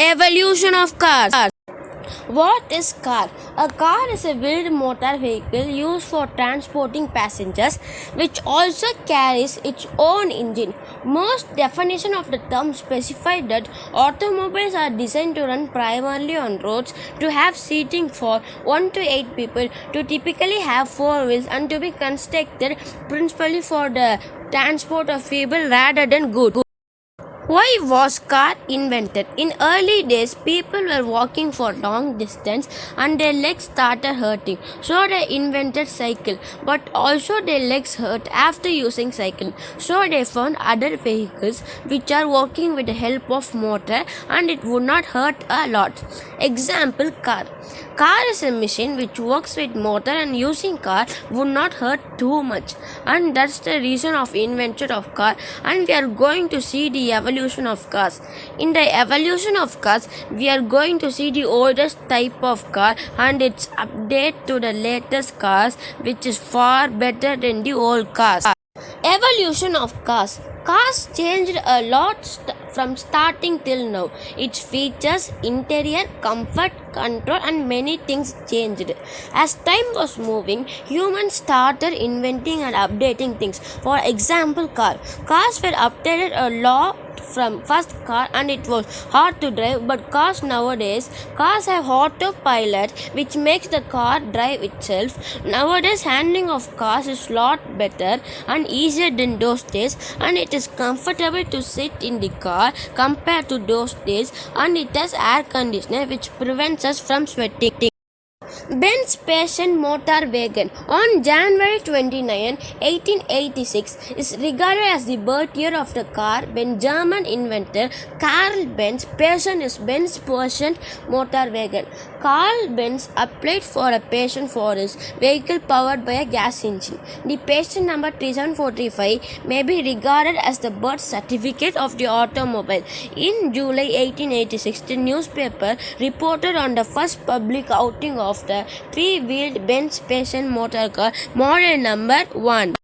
Evolution of cars. What is car? A car is a wheeled motor vehicle used for transporting passengers, which also carries its own engine. Most definition of the term specify that automobiles are designed to run primarily on roads, to have seating for 1 to 8 people, to typically have 4 wheels, and to be constructed principally for the transport of people rather than goods. Why was car invented? In early days, people were walking for long distance and their legs started hurting. So they invented cycle, but also their legs hurt after using cycle. So they found other vehicles which are working with the help of motor and it would not hurt a lot. Example, car. Car is a machine which works with motor and using car would not hurt too much. And that's the reason of invention of car, and we are going to see the evolution of cars. In the evolution of cars, we are going to see the oldest type of car and its update to the latest cars, which is far better than the old cars. Evolution of cars. Cars changed a lot from starting till now. Its features, interior, comfort, control, and many things changed. As time was moving, humans started inventing and updating things. For example, cars were updated a lot from first car and it was hard to drive, but cars have autopilot which makes the car drive itself. Nowadays handling of cars is lot better and easier than those days, and it is comfortable to sit in the car compared to those days, and it has air conditioner which prevents us from sweating. Benz Passion Motor Wagon on January 29, 1886 is regarded as the birth year of the car when German inventor Karl Benz passioned his Benz Passion Motor Wagon. Karl Benz applied for a patent for his vehicle powered by a gas engine. The patent number 37435 may be regarded as the birth certificate of the automobile. In July 1886, the newspaper reported on the first public outing of the three-wheeled Benz Passion motor car, model number 1.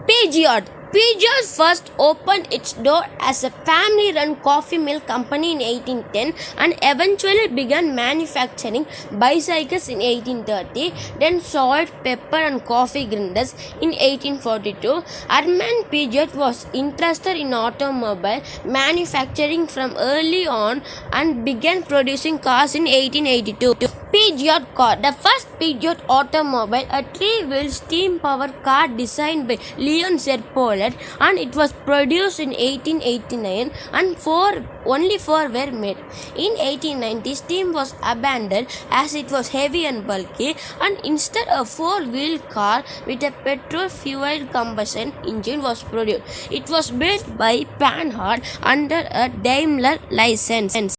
Peugeot. Peugeot first opened its door as a family-run coffee mill company in 1810 and eventually began manufacturing bicycles in 1830, then salt, pepper and coffee grinders in 1842. Armand Peugeot was interested in automobile manufacturing from early on and began producing cars in 1882. Peugeot car. The first Peugeot automobile, a three-wheeled steam-powered car designed by Leon Serpollet, and it was produced in 1889 and only 4 were made. In 1890, steam was abandoned as it was heavy and bulky, and instead a 4-wheeled car with a petrol-fueled combustion engine was produced. It was built by Panhard under a Daimler license.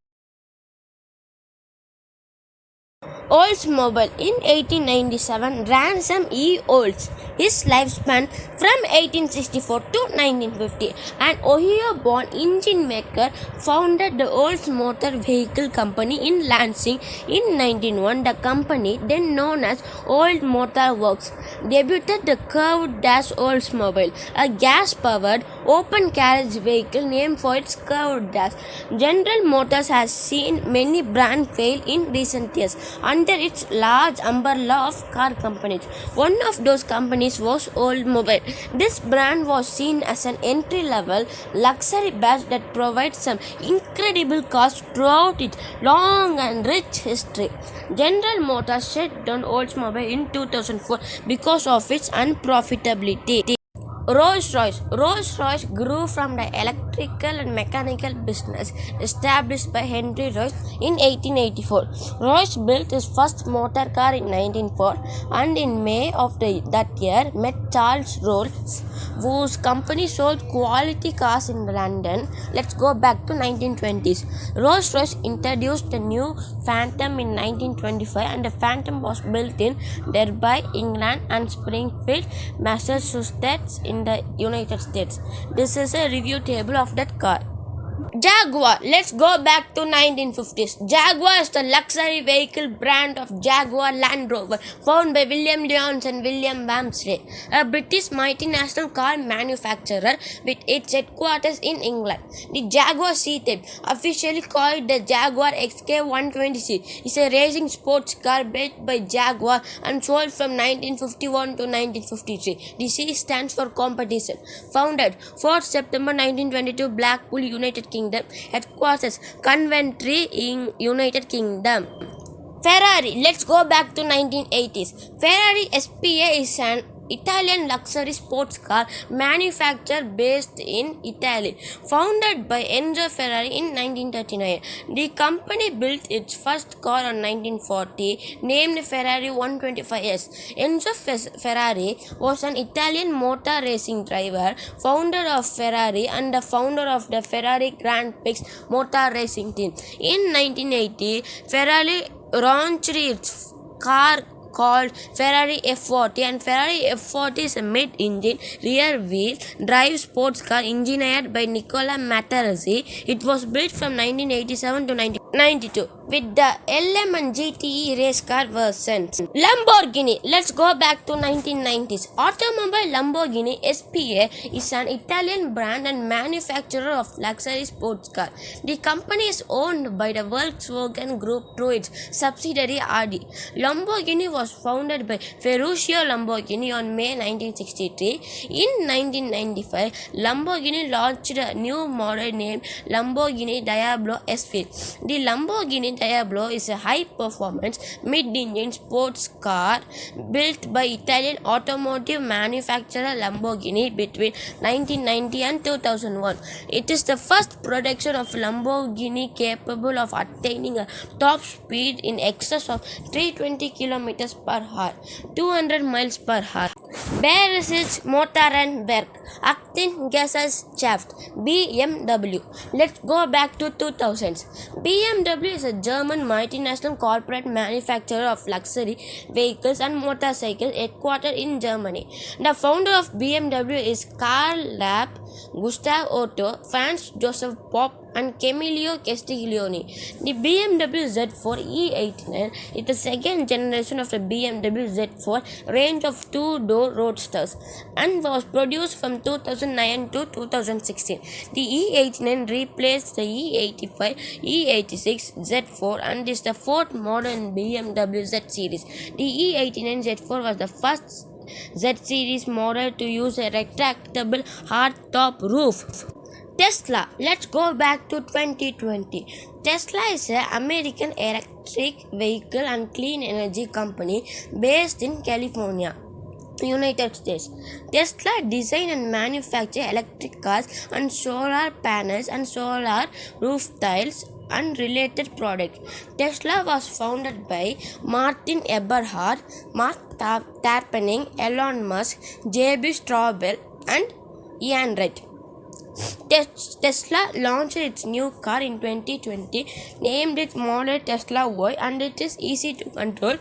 Oldsmobile. In 1897, Ransom E. Olds, his lifespan from 1864 to 1950, an Ohio-born engine maker, founded the Olds Motor Vehicle Company in Lansing in 1901. The company, then known as Old Motor Works, debuted the curved dash Oldsmobile, a gas-powered open carriage vehicle named for its curved dash. General Motors has seen many brands fail in recent years under its large umbrella of car companies. One of those companies was Oldsmobile. This brand was seen as an entry-level luxury badge that provides some incredible cars throughout its long and rich history. General Motors shut down Oldsmobile in 2004 because of its unprofitability. Rolls-Royce. Rolls-Royce grew from the electrical and mechanical business established by Henry Royce in 1884. Royce built his first motor car in 1904 and in May of that year met Charles Rolls, whose company sold quality cars in London. Let's go back to 1920s. Rolls-Royce introduced the new Phantom in 1925 and the Phantom was built in Derby, England and Springfield, Massachusetts in the United States. This is a review table of that car. Jaguar. Let's go back to 1950s. Jaguar is the luxury vehicle brand of Jaguar Land Rover, founded by William Lyons and William Wamsley, a British multinational car manufacturer with its headquarters in England. The Jaguar C-Type, officially called the Jaguar XK120C, is a racing sports car built by Jaguar and sold from 1951 to 1953. The C stands for competition. Founded 4th September 1922, Blackpool, United Kingdom. Headquarters Coventry in United Kingdom. Ferrari. Let's go back to 1980s. Ferrari SPA is an Italian luxury sports car manufacturer based in Italy, founded by Enzo Ferrari in 1939. The company built its first car in 1940, named Ferrari 125S. Enzo Ferrari was an Italian motor racing driver, founder of Ferrari and the founder of the Ferrari Grand Prix motor racing team. In 1980, Ferrari launched its car called Ferrari F40, and Ferrari F40 is a mid-engine, rear-wheel drive sports car engineered by Nicola Materassi. It was built from 1987 to 1992 with the LM and GTE race car versions. Lamborghini. Let's go back to 1990s. Automobile Lamborghini SPA is an Italian brand and manufacturer of luxury sports car. The company is owned by the Volkswagen Group through its subsidiary Audi. Lamborghini was founded by Ferruccio Lamborghini on May 1963. In 1995, Lamborghini launched a new model named Lamborghini Diablo SV. The Lamborghini Diablo is a high-performance mid-engine sports car built by Italian automotive manufacturer Lamborghini between 1990 and 2001. It is the first production of Lamborghini capable of attaining a top speed in excess of 320 km per hour, 200 miles per hour. Beresich Motor and Werk, Actin Gesellschaft, BMW. Let's go back to 2000s. BMW is a German multinational corporate manufacturer of luxury vehicles and motorcycles headquartered in Germany. The founder of BMW is Karl Rapp, Gustav Otto, Franz Joseph Popp, and Camillo Castiglione. The BMW Z4 E89 is the second generation of the BMW Z4 range of two-door roadsters and was produced from 2009 to 2016. The E89 replaced the E85, E86 Z4 and is the fourth model in BMW Z series. The E89 Z4 was the first Z series model to use a retractable hardtop roof. Tesla. Let's go back to 2020. Tesla is an American electric vehicle and clean energy company based in California, United States. Tesla design and manufacture electric cars and solar panels and solar roof tiles and related products. Tesla was founded by Martin Eberhard, Mark Tarpenning, Elon Musk, J.B. Straubel, and Ian Wright. Tesla launched its new car in 2020, named it Model Tesla Y, and it is easy to control,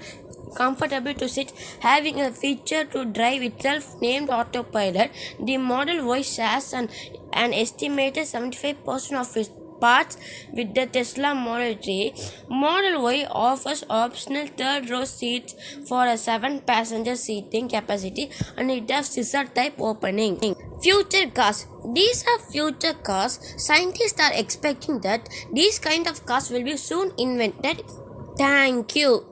comfortable to sit, having a feature to drive itself named Autopilot. The Model Y shares an estimated 75% of its parts with the Tesla Model 3. Model Y offers optional third-row seats for a 7-passenger seating capacity, and it has scissor-type opening. Future cars. These are future cars. Scientists are expecting that these kind of cars will be soon invented. Thank you.